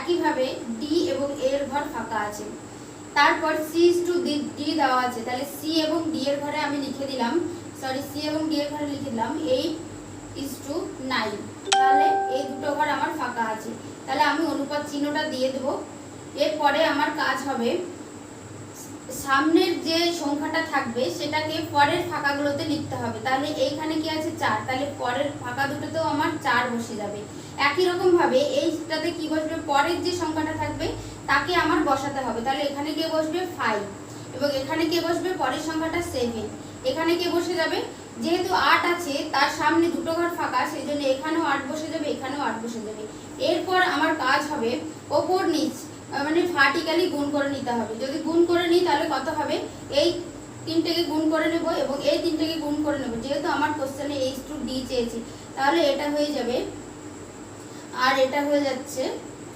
একইভাবে ডি এবং এর ঘর ফাঁকা আছে। তারপর সি ইজ টু ডি দেওয়া আছে, তাহলে সি এবং ডি এর ঘরে আমি লিখে দিলাম, সি এবং ডি এর ঘরে লিখে দিলাম 8 ইজ টু 9। তাহলে এই দুটো ঘর আমার ফাঁকা আছে, তাহলে আমি অনুপাত চিহ্নটা দিয়ে দেবো। এরপরে আমার কাজ হবে সামনের যে সংখ্যাটা থাকবে সেটাকে পরের ফাঁকাগুলোতে লিখতে হবে। তাহলে এইখানে কি আছে 4, তাহলে পরের ফাঁকা দুটোতেও আমার 4 বসে যাবে। একই রকম ভাবে এইটাতে কি বসবে, পরের যে সংখ্যাটা থাকবে তাকে আমার বসাতে হবে। তাহলে এখানে কে বসবে 5 এবং এখানে কে বসবে পরের সংখ্যাটা 7। এখানে কে বসে যাবে, যেহেতু 8 আছে তার সামনে দুটো ঘর ফাঁকা, সেই জন্য এখানেও 8 বসে যাবে, এখানেও 8 বসে যাবে। এরপর আমার কাজ হবে ওপর নিচ মানে ভার্টিক্যালি গুণ করে নিতে হবে। যদি গুণ করে নিই তাহলে কত হবে, এই তিনটেকে গুণ করে নেব এবং এই তিনটেকে গুণ করে নেব। যেহেতু আমার কোশ্চেনে H to D চেয়েছি, তাহলে এটা হয়ে যাবে, আর এটা হয়ে যাচ্ছে